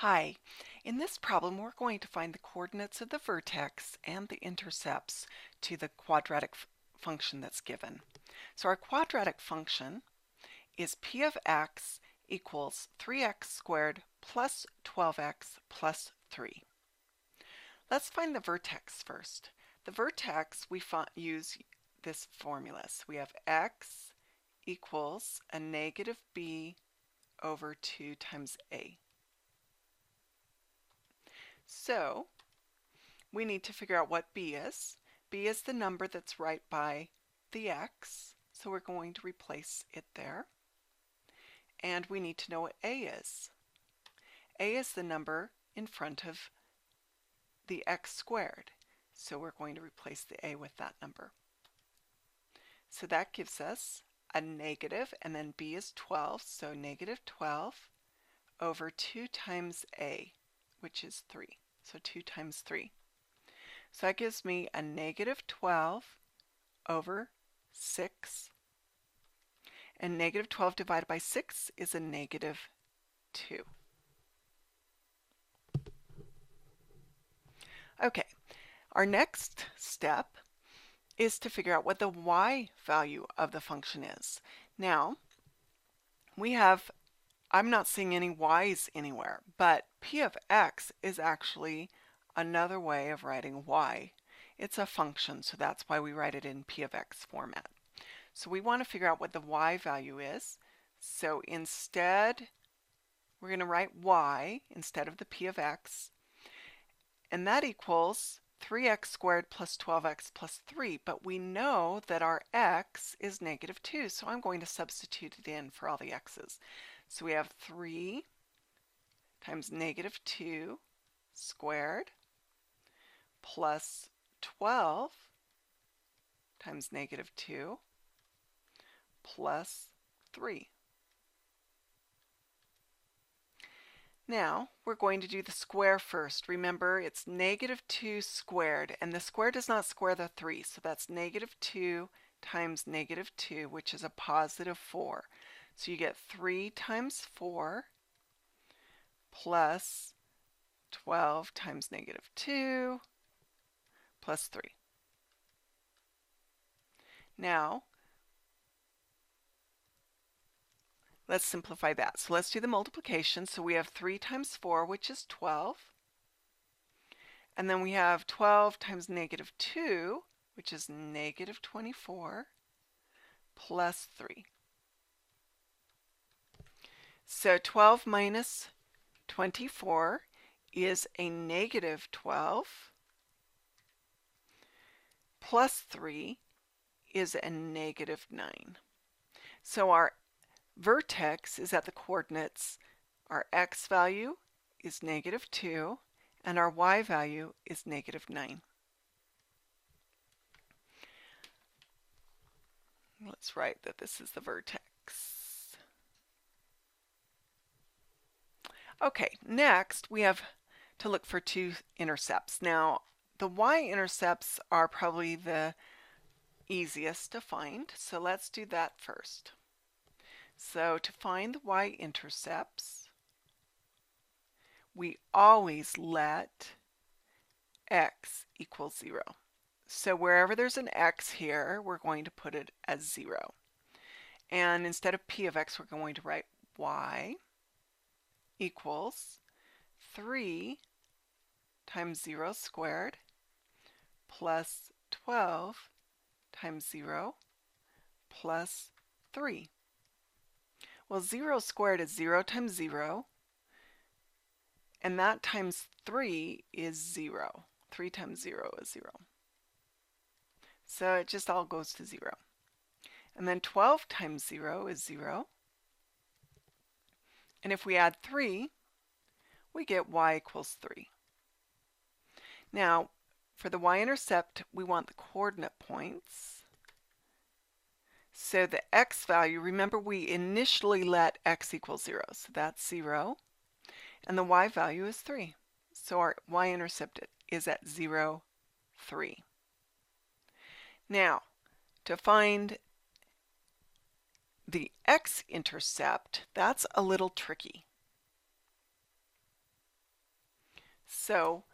Hi, in this problem we're going to find the coordinates of the vertex and the intercepts to the quadratic function that's given. So our quadratic function is p of x equals 3x squared plus 12x plus 3. Let's find the vertex first. The vertex we use this formula. So we have x equals a negative b over 2 times a. So we need to figure out what b is. B is the number that's right by the x, so we're going to replace it there. And we need to know what a is. A is the number in front of the x squared, so we're going to replace the a with that number. So that gives us a negative, and then b is 12, so negative 12 over 2 times a, which is 3. So 2 times 3. So that gives me a negative 12 over 6. And negative 12 divided by 6 is a negative 2. Okay, our next step is to figure out what the y value of the function is. Now, I'm not seeing any y's anywhere, but p of x is actually another way of writing y. It's a function, so that's why we write it in p of x format. So we want to figure out what the y value is. So instead, we're going to write y instead of the p of x, and that equals 3x squared plus 12x plus 3, but we know that our x is negative 2, so I'm going to substitute it in for all the x's. So we have 3 times negative 2 squared plus 12 times negative 2 plus 3. Now we're going to do the square first. Remember, it's negative 2 squared, and the square does not square the 3, so that's negative 2 times negative 2, which is a positive 4. So you get 3 times 4 plus 12 times negative 2 plus 3. Now, let's simplify that. So let's do the multiplication. So we have 3 times 4, which is 12. And then we have 12 times negative 2, which is negative 24, plus 3. So 12 minus 24 is a negative 12, plus 3 is a negative 9. So our vertex is at the coordinates. Our x value is negative 2, and our y value is negative 9. Let's write that this is the vertex. Okay, next we have to look for two intercepts. Now, the y-intercepts are probably the easiest to find, so let's do that first. So to find the y-intercepts, we always let x equal 0. So wherever there's an x here, we're going to put it as 0. And instead of p of x, we're going to write y equals 3 times 0 squared plus 12 times 0 plus 3. Well, 0 squared is 0 times 0, and that times 3 is 0. 3 times 0 is 0. So it just all goes to 0. And then 12 times 0 is 0. And if we add 3, we get y equals 3. Now, for the y-intercept, we want the coordinate points. So the x value, remember we initially let x equal 0, so that's 0. And the y value is 3. So our y-intercept is at 0, 3. Now, to find the x-intercept, that's a little tricky. So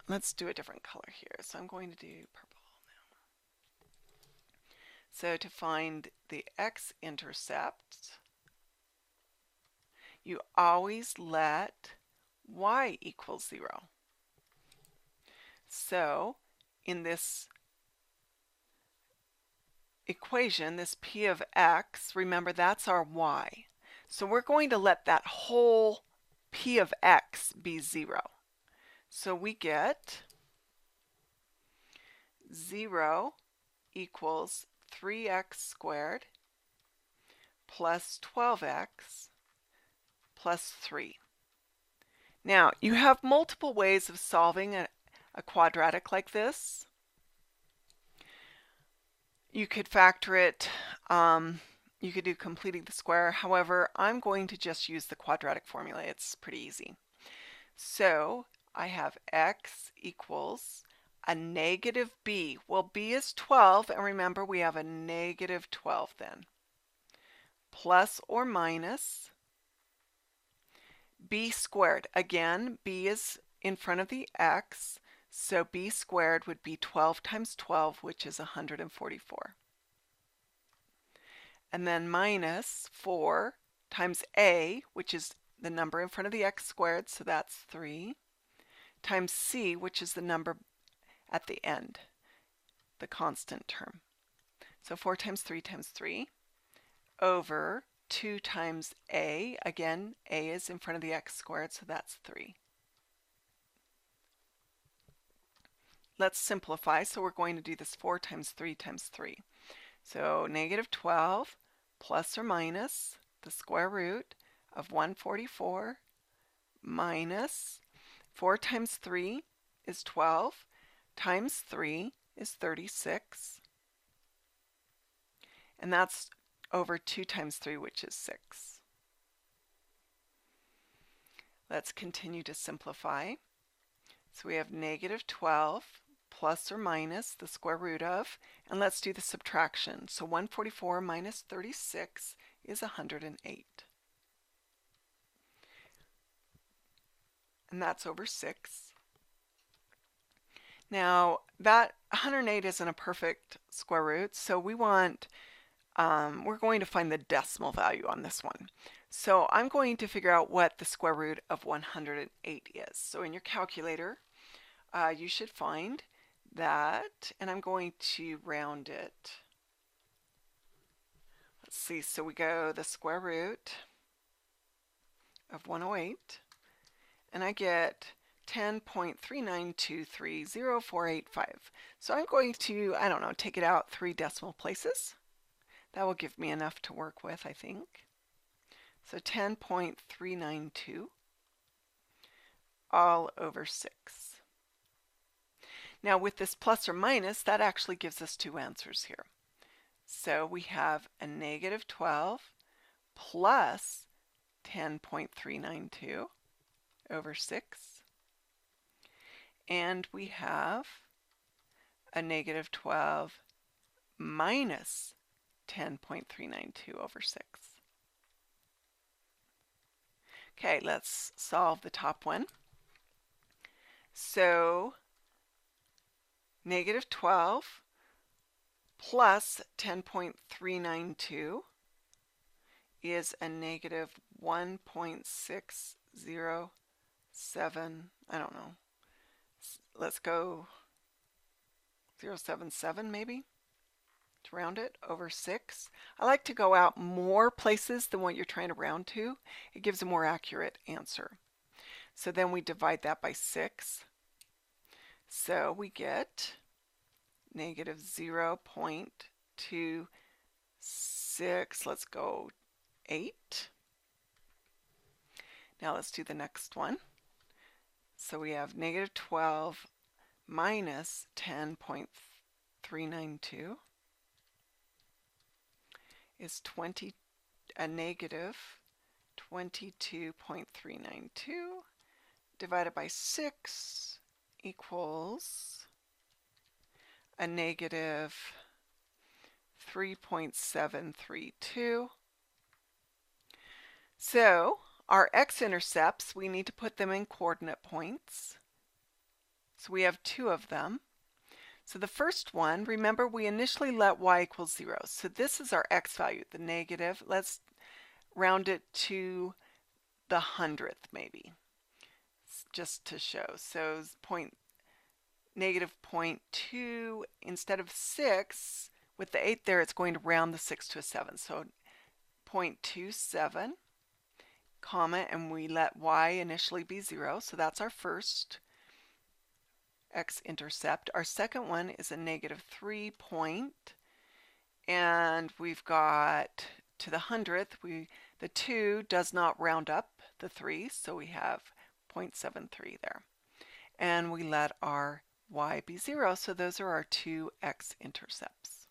let's do a different color here. So I'm going to do purple now. So to find the x-intercept, you always let y equal 0. So in this equation, this p of x, remember that's our y. So we're going to let that whole p of x be 0. So we get 0 equals 3x squared plus 12x plus 3. Now, you have multiple ways of solving a quadratic like this. You could factor it, you could do completing the square. However, I'm going to just use the quadratic formula. It's pretty easy. So I have x equals a negative b. Well, b is 12, and remember we have a negative 12 then. Plus or minus b squared. Again, b is in front of the x, so b squared would be 12 times 12, which is 144. And then minus 4 times a, which is the number in front of the x squared, so that's 3, times c, which is the number at the end, the constant term. So 4 times 3 over 2 times a. Again, a is in front of the x squared, so that's 3. Let's simplify. So we're going to do this 4 times 3 times 3. So negative 12 plus or minus the square root of 144 minus 4 times 3 is 12 times 3 is 36. And that's over 2 times 3, which is 6. Let's continue to simplify. So we have negative 12 plus or minus the square root of, and let's do the subtraction. So 144 minus 36 is 108. And that's over 6. Now that 108 isn't a perfect square root, so we're going to find the decimal value on this one. So I'm going to figure out what the square root of 108 is. So in your calculator, you should find that, and I'm going to round it. Let's see, so we go the square root of 108, and I get 10.39230.485. So I'm going to, I don't know, take it out 3 decimal places. That will give me enough to work with, I think. So 10.392 all over 6. Now with this plus or minus, that actually gives us 2 answers here. So we have a negative 12 plus 10.392 over 6. And we have a negative 12 minus 10.392 over 6. Okay, let's solve the top one. So negative 12 plus 10.392 is a negative 1.607, I don't know. Let's go 0.77 maybe to round it over 6. I like to go out more places than what you're trying to round to. It gives a more accurate answer. So then we divide that by 6. So we get negative 0.26, let's go 8. Now let's do the next one. So we have negative 12 minus 10.392 is a negative 22.392 divided by 6 equals a negative 3.732. So Our x-intercepts, we need to put them in coordinate points. So we have 2 of them. So the first one, remember we initially let y equal 0. So this is our x value, the negative. Let's round it to the 100th maybe, just to show. So negative 0.2, instead of 6, with the 8 there, it's going to round the 6 to a 7. So 0.27, comma, and we let y initially be 0. So that's our first x-intercept. Our second one is a negative 3 point, and we've got to the 100th, the 2 does not round up the 3, so we have 0.73 there. And we let our y be 0, so those are our 2 x-intercepts.